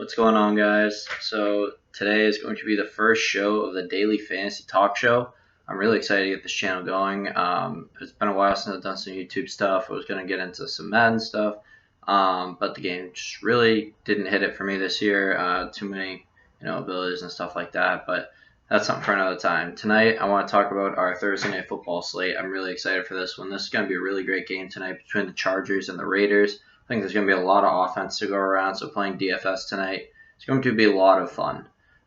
What's going on, guys? So today is going to be the first show of the daily fantasy talk show. I'm really excited to get this channel going. It's been a while since I've done some YouTube stuff. I was going to get into some Madden stuff, but the game just really didn't hit it for me this year. Too many, abilities and stuff like that. But that's something for another time. Tonight, I want to talk about our Thursday Night Football slate. I'm really excited for this one. This is going to be a really great game tonight between the Chargers and the Raiders. I think there's going to be a lot of offense to go around, so playing DFS tonight is going to be a lot of fun.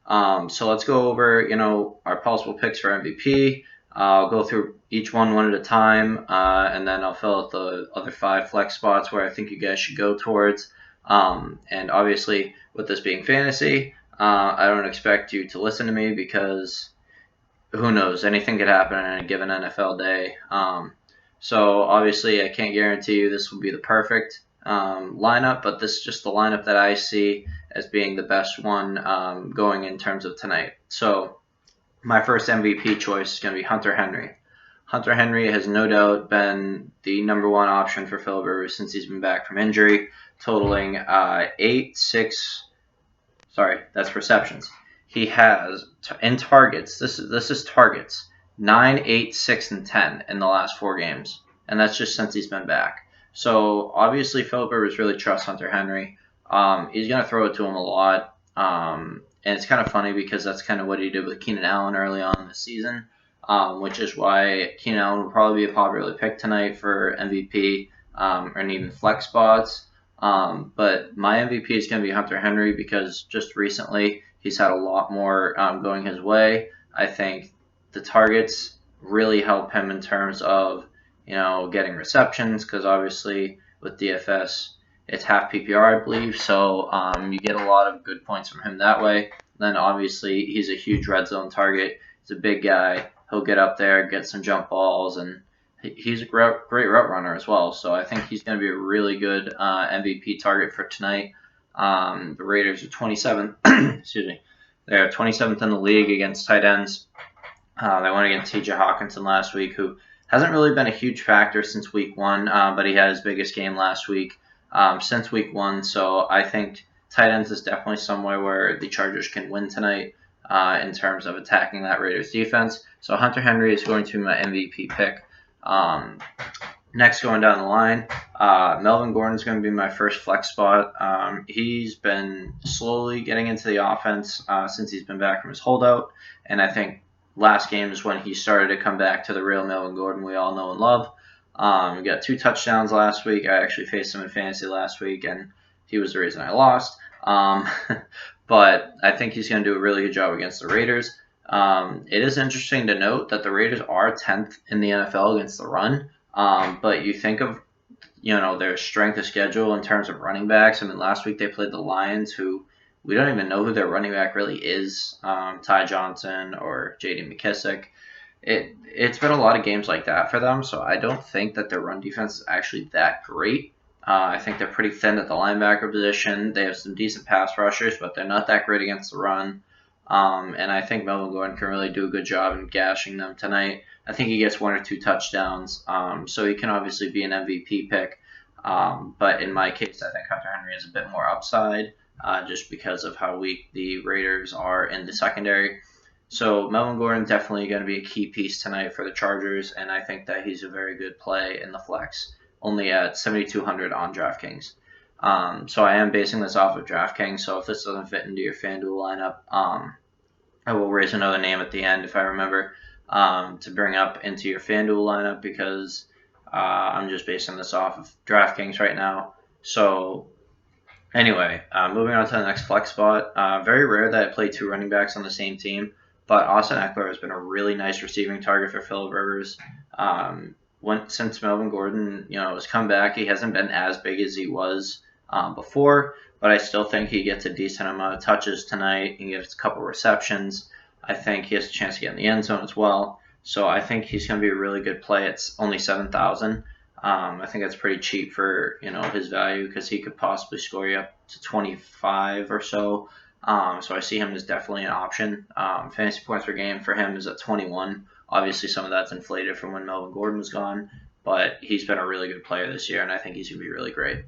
So let's go over, our possible picks for MVP. I'll go through each one at a time, and then I'll fill out the other 5 flex spots where I think you guys should go towards. And obviously, with this being fantasy, I don't expect you to listen to me because who knows, anything could happen on a given NFL day. So obviously, I can't guarantee you this will be the perfect lineup, but this is just the lineup that I see as being the best one going in terms of tonight. So my first MVP choice is going to be Hunter Henry. Hunter Henry has no doubt been the number one option for Philip Rivers since he's been back from injury, totaling that's receptions. He has, in targets, this is targets, 9, 8, 6, and 10 in the last 4 games, and that's just since he's been back. So, obviously, Philip Rivers really trusts Hunter Henry. He's going to throw it to him a lot. And it's kind of funny because that's kind of what he did with Keenan Allen early on in the season, which is why Keenan Allen will probably be a popular pick tonight for MVP and even flex spots. But my MVP is going to be Hunter Henry because just recently he's had a lot more going his way. I think the targets really help him in terms of getting receptions, because obviously with DFS, it's half PPR, I believe. So you get a lot of good points from him that way. Then obviously he's a huge red zone target. He's a big guy. He'll get up there, get some jump balls, and he's a great route runner as well. So I think he's going to be a really good MVP target for tonight. The Raiders are 27th. Excuse me. They're 27th in the league against tight ends. They went against T.J. Hawkinson last week, who hasn't really been a huge factor since week 1, but he had his biggest game last week since week 1. So I think tight ends is definitely somewhere where the Chargers can win tonight in terms of attacking that Raiders defense. So Hunter Henry is going to be my MVP pick. Next, going down the line, Melvin Gordon is going to be my first flex spot. He's been slowly getting into the offense since he's been back from his holdout, and I think last game is when he started to come back to the real Melvin Gordon we all know and love. He got 2 touchdowns last week. I actually faced him in fantasy last week, and he was the reason I lost. But I think he's going to do a really good job against the Raiders. It is interesting to note that the Raiders are 10th in the NFL against the run. But you think of, their strength of schedule in terms of running backs. I mean, last week they played the Lions, who we don't even know who their running back really is, Ty Johnson or J.D. McKissick. It's been a lot of games like that for them, so I don't think that their run defense is actually that great. I think they're pretty thin at the linebacker position. They have some decent pass rushers, but they're not that great against the run. And I think Melvin Gordon can really do a good job in gashing them tonight. I think he gets 1 or 2 touchdowns, so he can obviously be an MVP pick. But in my case, I think Hunter Henry has a bit more upside. Just because of how weak the Raiders are in the secondary. So Melvin Gordon definitely going to be a key piece tonight for the Chargers, and I think that he's a very good play in the flex, only at 7,200 on DraftKings. So I am basing this off of DraftKings, so if this doesn't fit into your FanDuel lineup, I will raise another name at the end if I remember to bring up into your FanDuel lineup, because I'm just basing this off of DraftKings right now. So anyway, moving on to the next flex spot. Very rare that I play 2 running backs on the same team, but Austin Ekeler has been a really nice receiving target for Philip Rivers. Since Melvin Gordon, has come back, he hasn't been as big as he was before, but I still think he gets a decent amount of touches tonight. He gets a couple receptions. I think he has a chance to get in the end zone as well. So I think he's going to be a really good play. It's only 7,000. I think that's pretty cheap for his value, because he could possibly score you up to 25 or so. So I see him as definitely an option. Fantasy points per game for him is at 21. Obviously, some of that's inflated from when Melvin Gordon was gone, but he's been a really good player this year, and I think he's going to be really great.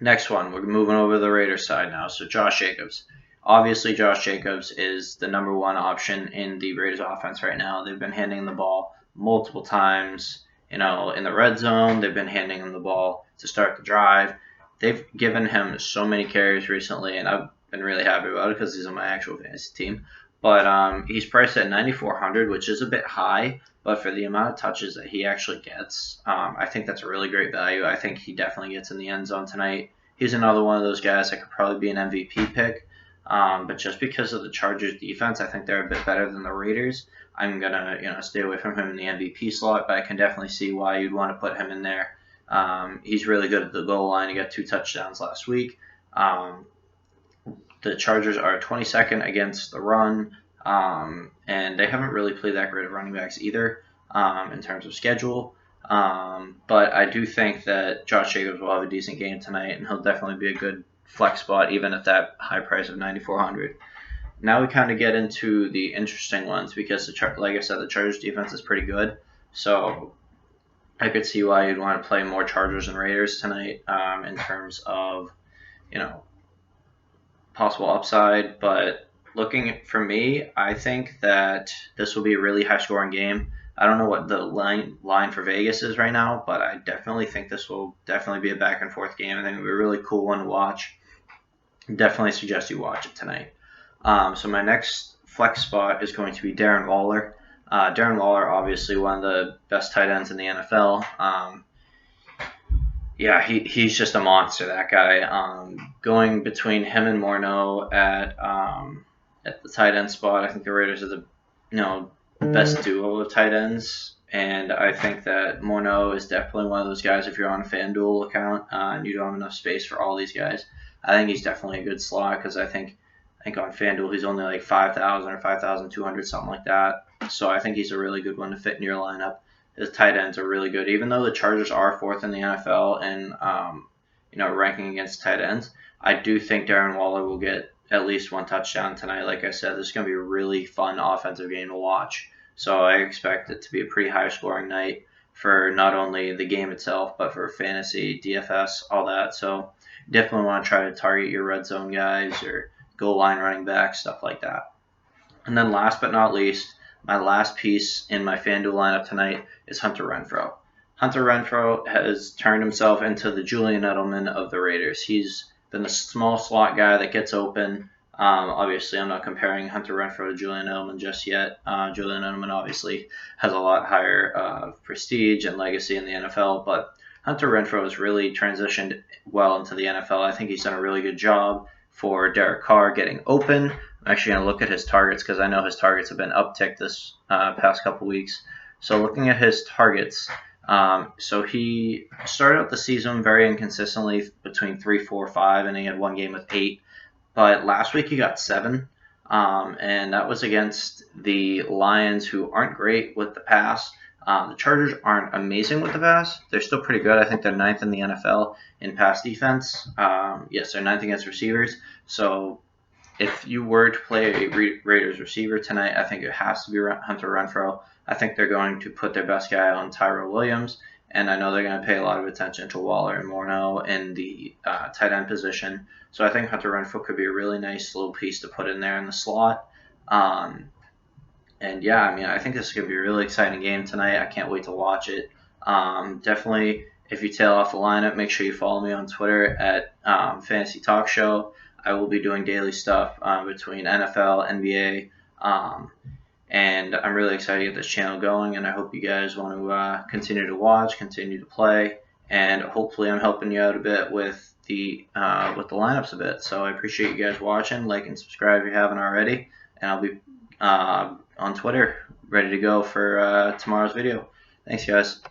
Next one, we're moving over to the Raiders side now. So Josh Jacobs. Obviously, Josh Jacobs is the number one option in the Raiders offense right now. They've been handing the ball multiple times, in the red zone. They've been handing him the ball to start the drive. They've given him so many carries recently, and I've been really happy about it because he's on my actual fantasy team. But he's priced at 9,400, which is a bit high. But for the amount of touches that he actually gets, I think that's a really great value. I think he definitely gets in the end zone tonight. He's another one of those guys that could probably be an MVP pick. But just because of the Chargers defense, I think they're a bit better than the Raiders. I'm going to stay away from him in the MVP slot, but I can definitely see why you'd want to put him in there. He's really good at the goal line. He got 2 touchdowns last week. The Chargers are 22nd against the run. And they haven't really played that great of running backs either in terms of schedule. But I do think that Josh Jacobs will have a decent game tonight, and he'll definitely be a good flex spot even at that high price of 9,400. Now we kind of get into the interesting ones because, like I said, the Chargers defense is pretty good. So I could see why you'd want to play more Chargers and Raiders tonight in terms of, possible upside. But looking for me, I think that this will be a really high-scoring game. I don't know what the line for Vegas is right now, but I definitely think this will definitely be a back-and-forth game. I think it'll be a really cool one to watch. Definitely suggest you watch it tonight. So my next flex spot is going to be Darren Waller. Darren Waller, obviously one of the best tight ends in the NFL. He's just a monster, that guy. Going between him and Morneau at the tight end spot, I think the Raiders are the best duo of tight ends, and I think that Morneau is definitely one of those guys. If you're on a FanDuel account and you don't have enough space for all these guys, I think he's definitely a good slot because I think on FanDuel he's only like 5,000 or 5,200, something like that. So I think he's a really good one to fit in your lineup. His tight ends are really good, even though the Chargers are 4th in the NFL in ranking against tight ends. I do think Darren Waller will get at least 1 touchdown tonight. Like I said, this is going to be a really fun offensive game to watch. So I expect it to be a pretty high-scoring night for not only the game itself, but for fantasy, DFS, all that. So definitely want to try to target your red zone guys or goal line running backs, stuff like that. And then last but not least, my last piece in my FanDuel lineup tonight is Hunter Renfro. Hunter Renfro has turned himself into the Julian Edelman of the Raiders. He's been the small slot guy that gets open. Obviously, I'm not comparing Hunter Renfro to Julian Edelman just yet. Julian Edelman obviously has a lot higher prestige and legacy in the NFL, but Hunter Renfro has really transitioned well into the NFL. I think he's done a really good job for Derek Carr getting open. I'm actually going to look at his targets because I know his targets have been upticked this past couple weeks. So looking at his targets, so he started out the season very inconsistently between 3, 4, 5, and he had one game with 8. But last week he got 7, and that was against the Lions, who aren't great with the pass. The Chargers aren't amazing with the pass. They're still pretty good. I think they're 9th in the NFL in pass defense. Yes, they're 9th against receivers. So if you were to play a Raiders receiver tonight, I think it has to be Hunter Renfro. I think they're going to put their best guy on Tyrell Williams, and I know they're going to pay a lot of attention to Waller and Morneau in the tight end position. So I think Hunter Renfro could be a really nice little piece to put in there in the slot. And yeah, I think this is going to be a really exciting game tonight. I can't wait to watch it. Definitely, if you tail off the lineup, make sure you follow me on Twitter at Fantasy Talk Show. I will be doing daily stuff between NFL, NBA, and I'm really excited to get this channel going, and I hope you guys want to continue to watch, continue to play, and hopefully I'm helping you out a bit with the lineups a bit. So I appreciate you guys watching. Like and subscribe if you haven't already, and I'll be on Twitter ready to go for tomorrow's video. Thanks, guys.